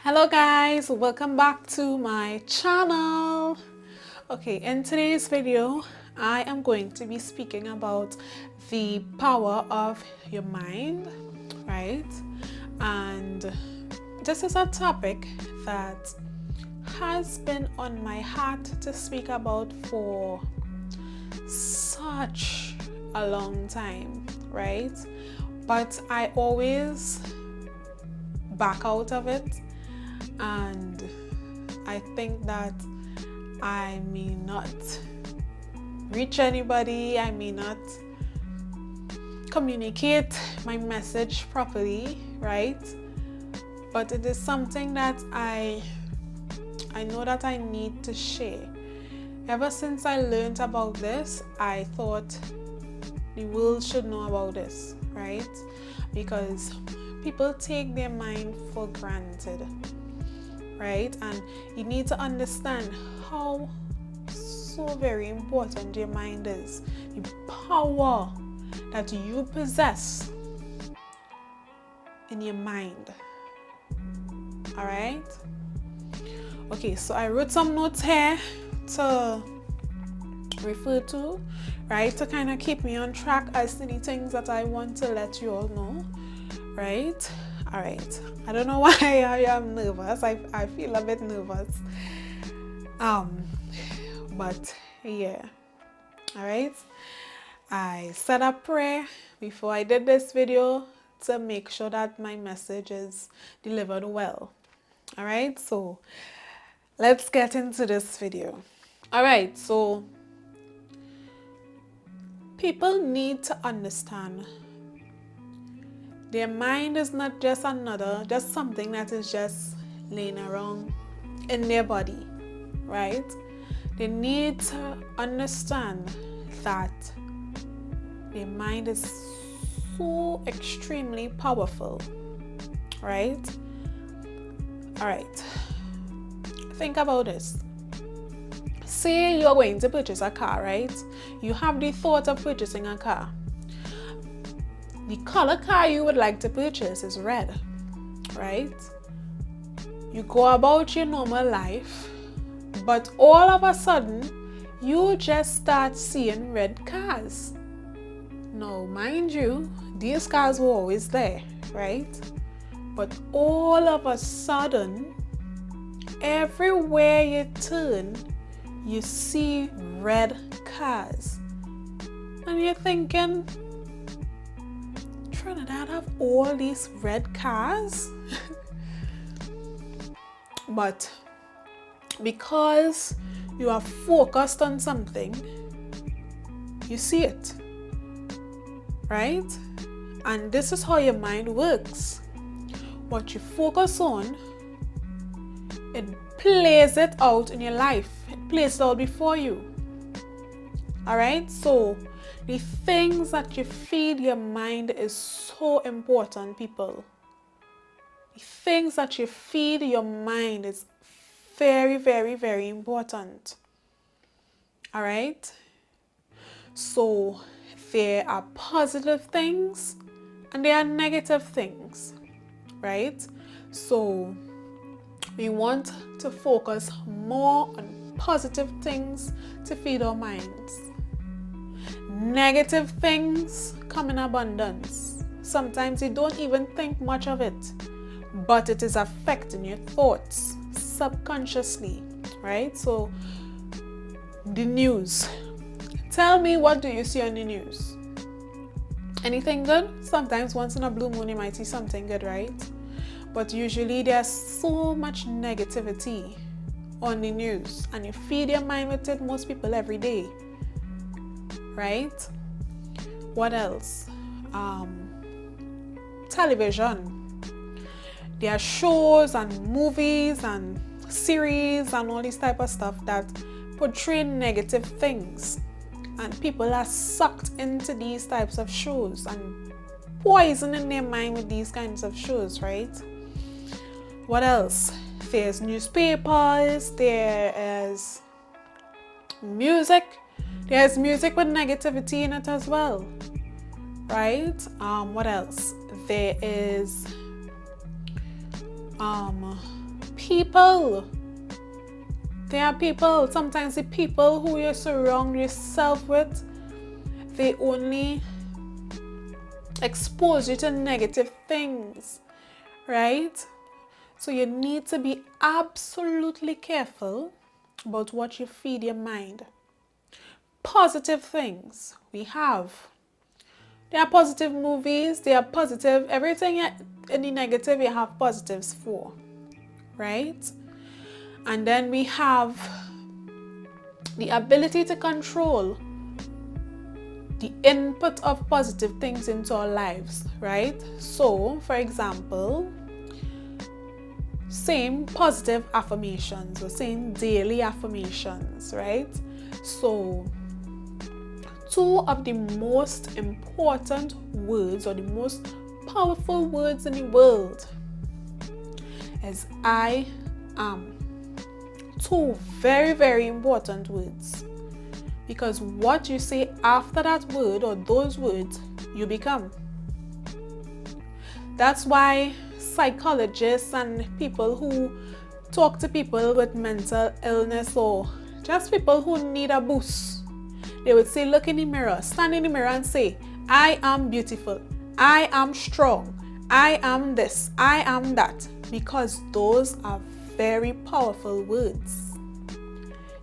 Hello guys, welcome back to my channel. Okay, in today's video I am going to be speaking about the power of your mind, right? And this is a topic that has been on my heart to speak about for such a long time, right? But I always back out of it, and I think that I may not reach anybody, I may not communicate my message properly, right? But it is something that I know that I need to share. Ever since I learned about this, I thought the world should know about this, right? Because people take their mind for granted, right? And you need to understand how so very important your mind is, the power that you possess in your mind. All right? Okay, so I wrote some notes here to refer to, right, to kind of keep me on track as to the things that I want to let you all know, right? All right, I don't know why I am nervous. I feel a bit nervous, but yeah. All right, I said a prayer before I did this video to make sure that my message is delivered well. All right, so let's get into this video. All right, so people need to understand their mind is not just something that is just laying around in their body, right? They need to understand that their mind is so extremely powerful, right? All right, think about this. Say you're going to purchase a car, right? You have the thought of purchasing a car. The color car you would like to purchase is red, right? You go about your normal life, but all of a sudden, you just start seeing red cars. Now, mind you, these cars were always there, right? But all of a sudden, everywhere you turn, you see red cars. And you're thinking, Trinidad have all these red cars? But because you are focused on something, you see it, right? And this is how your mind works. What you focus on, it plays it out in your life. It plays it out before you. All right, so the things that you feed your mind is so important, people. The things that you feed your mind is very, very, very important. All right? So there are positive things and there are negative things, right? So we want to focus more on positive things to feed our minds. Negative things come in abundance. Sometimes you don't even think much of it, but it is affecting your thoughts subconsciously, right? So the news. Tell me, what do you see on the news? Anything good? Sometimes once in a blue moon you might see something good, right? But usually there's so much negativity on the news, and you feed your mind with it, most people every day, right? What else? Television. There are shows and movies and series and all this type of stuff that portray negative things, and people are sucked into these types of shows and poisoning their mind with these kinds of shows, right? What else? There's newspapers, there is music. There's music with negativity in it as well, right? What else? There is people. There are people, sometimes the people who you surround yourself with, they only expose you to negative things, right? So you need to be absolutely careful about what you feed your mind. Positive things we have. There are positive movies, there are positive, everything in the negative you have positives for, right? And then we have the ability to control the input of positive things into our lives, right? So, for example, saying positive affirmations or saying daily affirmations, right? So, two of the most important words or the most powerful words in the world is I am. Two very, very important words. Because what you say after that word or those words, you become. That's why psychologists and people who talk to people with mental illness or just people who need a boost, they would say, look in the mirror, stand in the mirror and say, I am beautiful, I am strong, I am this, I am that. Because those are very powerful words.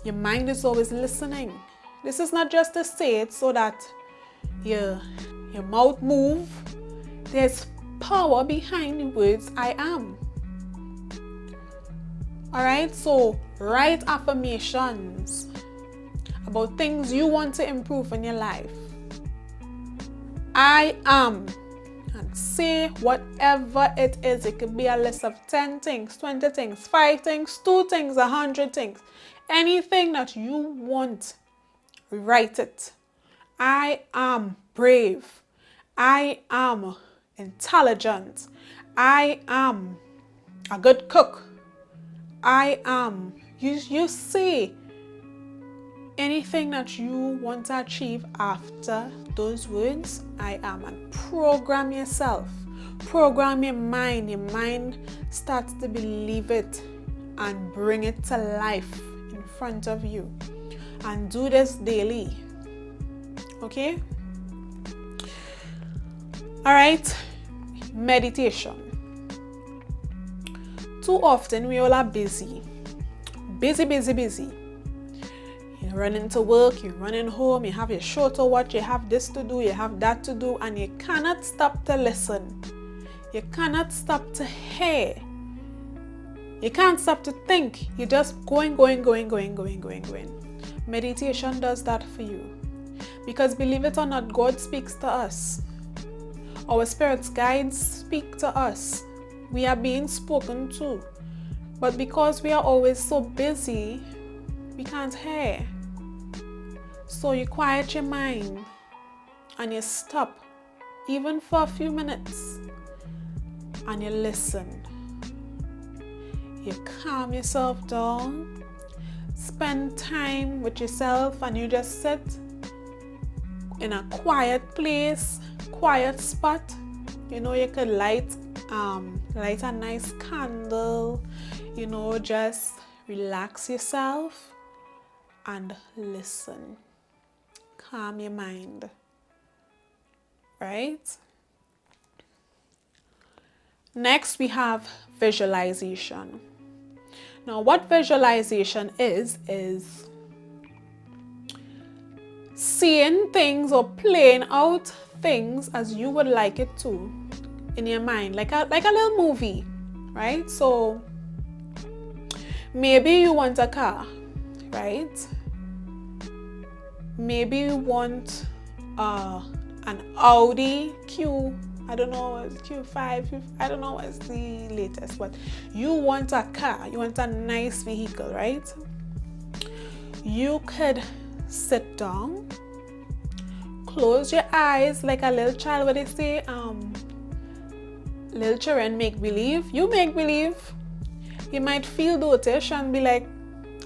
Your mind is always listening. This is not just to say it so that your mouth move. There's power behind the words I am. Alright, so write affirmations about things you want to improve in your life. I am. And say whatever it is. It could be a list of 10 things, 20 things, 5 things, 2 things, 100 things. Anything that you want, write it. I am brave. I am intelligent. I am a good cook. I am. You say anything that you want to achieve after those words, I am, and program yourself. Program your mind. Your mind starts to believe it and bring it to life in front of you. And do this daily. Okay? Alright. Meditation. Too often we all are busy. Busy. You're running to work, you're running home, you have your show to watch, you have this to do, you have that to do, and you cannot stop to listen. You cannot stop to hear. You can't stop to think. You're just going. Meditation does that for you. Because believe it or not, God speaks to us. Our spirit's guides speak to us. We are being spoken to. But because we are always so busy, we can't hear. So you quiet your mind and you stop, even for a few minutes, and you listen. You calm yourself down, spend time with yourself, and you just sit in a quiet place, quiet spot. You know, you could light a nice candle, you know, just relax yourself and listen. Calm your mind, right? Next, we have visualization. Now, what visualization is seeing things or playing out things as you would like it to in your mind, like a little movie, right? So maybe you want a car, right? Maybe you want an Audi I don't know, Q5, I don't know what's the latest, but you want a car, you want a nice vehicle, right? You could sit down, close your eyes like a little child, what they say, little children make believe. You make believe. You might feel dotish and be like,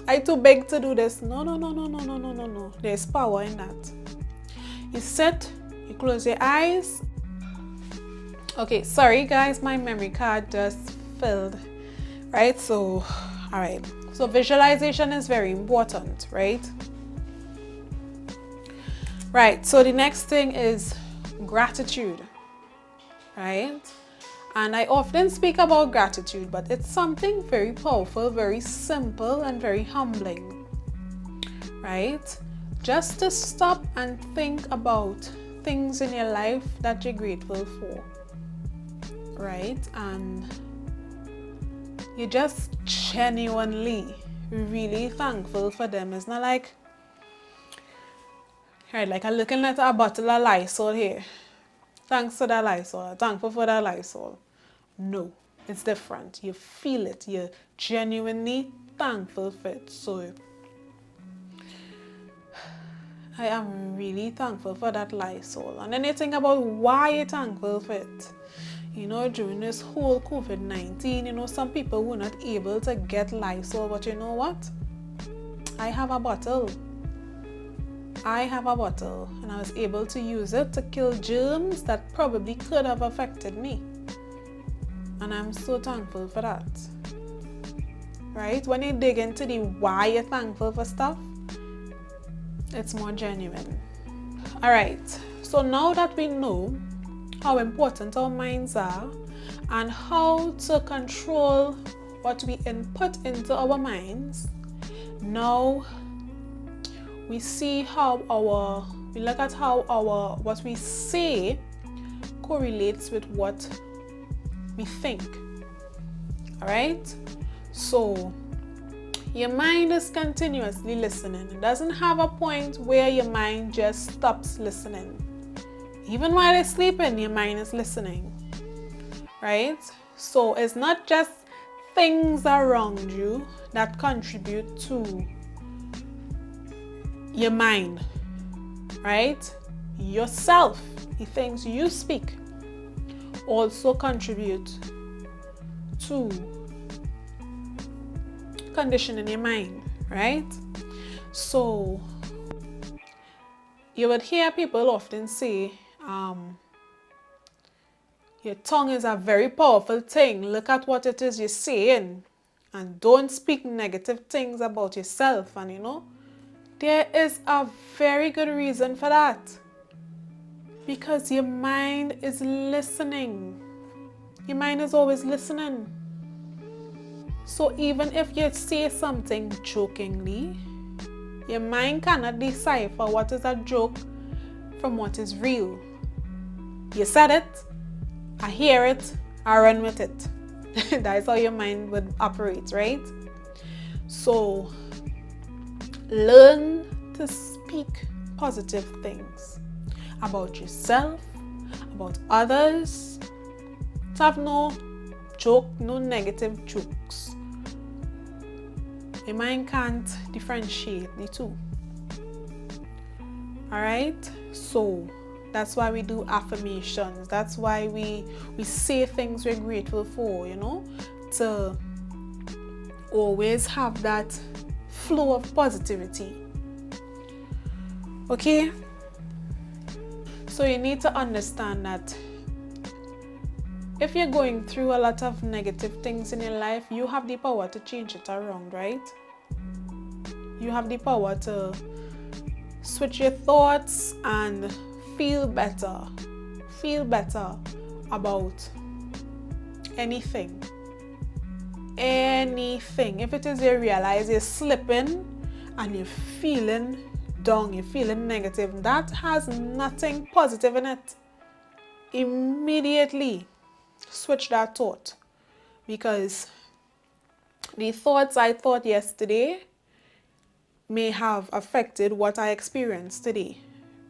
I too big to do this. No. There's power in that. You sit, you close your eyes. Okay, sorry guys, my memory card just filled. right? So, all right. So visualization is very important, right? Right, so the next thing is gratitude, right? And I often speak about gratitude, but it's something very powerful, very simple, and very humbling, right? Just to stop and think about things in your life that you're grateful for, right? And you're just genuinely, really thankful for them. It's not like, right, like I'm looking at a bottle of Lysol here. Thanks for that Lysol. Thankful for that Lysol. No, it's different. You feel it. You're genuinely thankful for it. So I am really thankful for that Lysol. And then you think about why you're thankful for it. You know, during this whole COVID-19, you know, some people were not able to get Lysol, but you know what? I have a bottle. And I was able to use it to kill germs that probably could have affected me. And I'm so thankful for that. Right? When you dig into the why you're thankful for stuff, it's more genuine. Alright, so now that we know how important our minds are and how to control what we input into our minds, now we see how we look at how what we say correlates with what we think. Alright? So your mind is continuously listening. It doesn't have a point where your mind just stops listening. Even while you're sleeping, your mind is listening. Right? So it's not just things around you that contribute to your mind, right? Yourself, the things you speak, also contribute to conditioning your mind, right? So you would hear people often say, your tongue is a very powerful thing. Look at what it is you're saying, and don't speak negative things about yourself. And you know, there is a very good reason for that. Because your mind is listening. Your mind is always listening. So even if you say something jokingly, your mind cannot decipher what is a joke from what is real. You said it, I hear it, I run with it. That's how your mind would operate, right? So learn to speak positive things about yourself, about others. To have no negative jokes. Your mind can't differentiate the two. Alright? So that's why we do affirmations. That's why we say things we're grateful for, you know, to always have that flow of positivity. Okay? So you need to understand that if you're going through a lot of negative things in your life, you have the power to change it around, right? You have the power to switch your thoughts and feel better about anything. If it is you realize you're slipping and you're feeling down, you're feeling negative, that has nothing positive in it. Immediately switch that thought, because the thoughts I thought yesterday may have affected what I experienced today,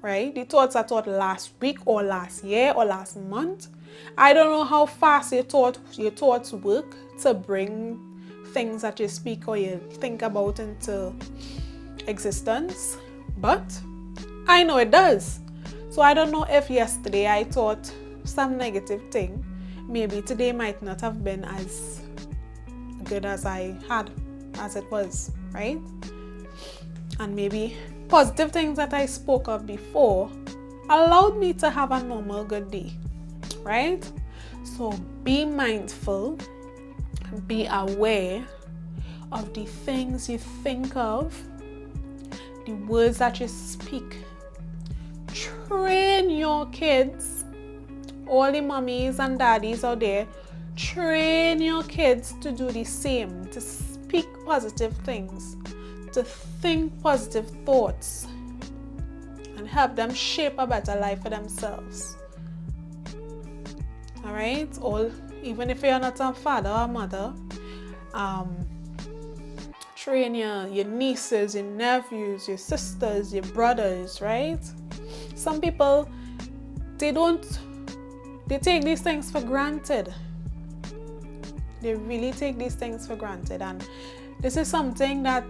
right? The thoughts I thought last week or last year or last month, I don't know how fast your thoughts work to bring things that you speak or you think about into existence, but I know it does. So I don't know if yesterday I thought some negative thing, maybe today might not have been as good as it was, right? And maybe positive things that I spoke of before allowed me to have a normal good day, right? So be mindful, be aware of the things you think of, the words that you speak. Train your kids, all the mummies and daddies out there, train your kids to do the same, to speak positive things, to think positive thoughts, and help them shape a better life for themselves. All right? Or even if you're not a father or mother, train your nieces, your nephews, your sisters, your brothers, right? Some people, they take these things for granted. They really take these things for granted, and this is something that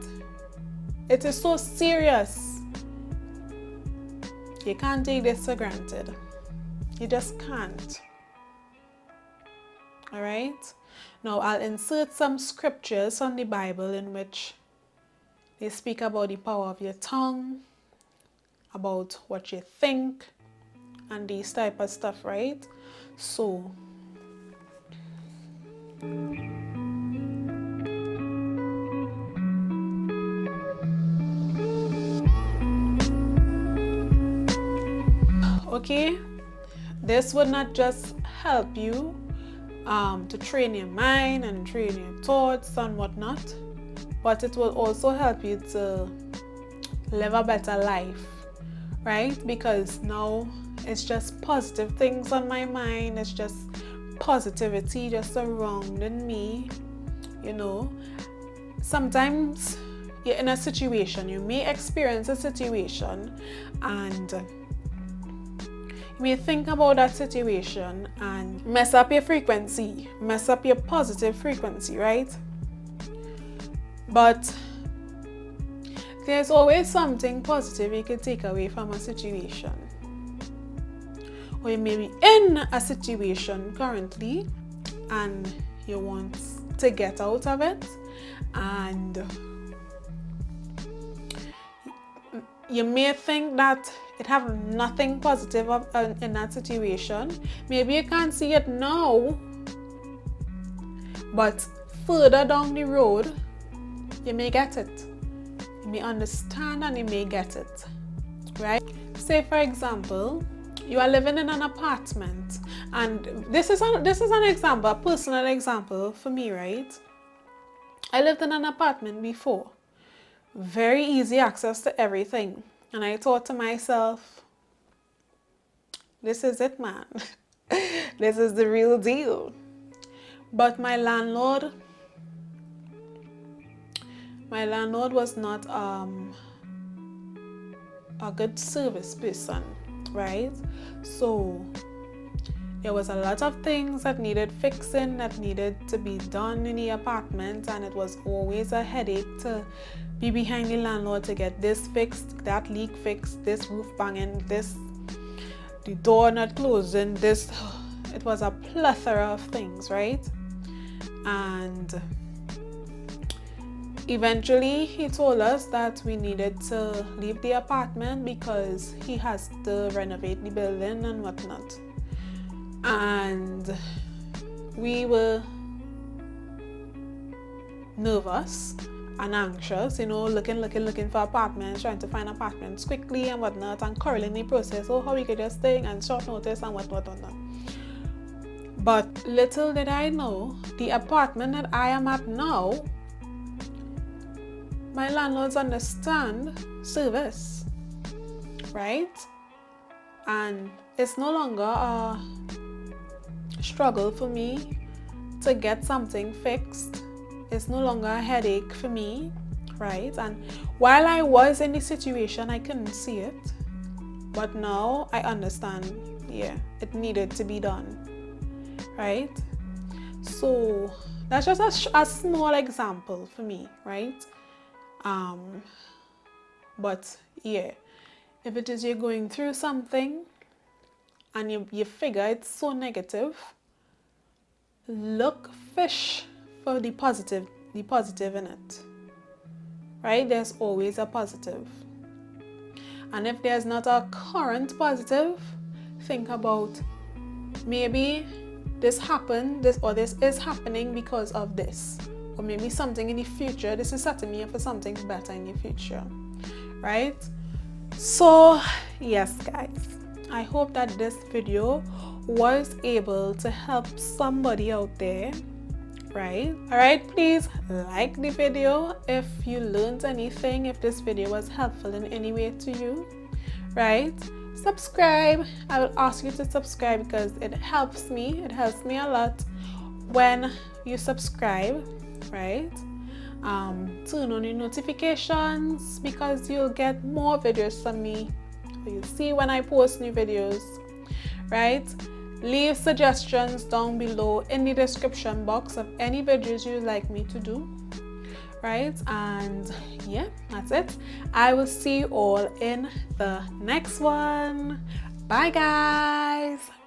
it is so serious. You can't take this for granted. You just can't. All right? Now I'll insert some scriptures on the Bible in which they speak about the power of your tongue, about what you think, and these type of stuff, right? So okay, this would not just help you to train your mind and train your thoughts and whatnot, but it will also help you to live a better life, right? Because now it's just positive things on my mind, it's just positivity just surrounding me, you know. Sometimes you're in a situation, you may experience a situation, and you may think about that situation and mess up your frequency, mess up your positive frequency, right? But there's always something positive you can take away from a situation. Or you may be in a situation currently and you want to get out of it, and you may think that it have nothing positive in that situation. Maybe you can't see it now, but further down the road, you may get it. You may understand and you may get it, right? Say for example, you are living in an apartment, and this is an example, a personal example for me, right? I lived in an apartment before, very easy access to everything, and I thought to myself, this is it, man. This is the real deal. But my landlord was not a good service person, right? So there was a lot of things that needed fixing, that needed to be done in the apartment, and it was always a headache to be behind the landlord to get this fixed, that leak fixed, this roof banging, the door not closing, this. It was a plethora of things, right? And eventually he told us that we needed to leave the apartment because he has to renovate the building and whatnot. And we were nervous and anxious, you know, looking for apartments, trying to find apartments quickly and whatnot, and curling the process, how we could just stay and short notice and whatnot. But little did I know, the apartment that I am at now, my landlords understand service, right? And it's no longer a struggle for me to get something fixed. It's no longer a headache for me, right? And while I was in the situation, I couldn't see it, but now I understand, yeah, it needed to be done, right? So that's just a small example for me, right? But yeah, if it is you're going through something and you figure it's so negative, fish for the positive in it, right? There's always a positive. And if there's not a current positive, think about maybe this happened, this is happening because of this, or maybe something in the future. This is setting me up for something better in the future, right? So yes guys, I hope that this video was able to help somebody out there, right? All right, please like the video if you learned anything, if this video was helpful in any way to you, right? Subscribe. I will ask you to subscribe because it helps me a lot when you subscribe, right? Turn on your notifications because you'll get more videos from me, or you'll see when I post new videos, right? Leave suggestions down below in the description box of any videos you'd like me to do, right? And yeah, that's it. I will see you all in the next one. Bye guys.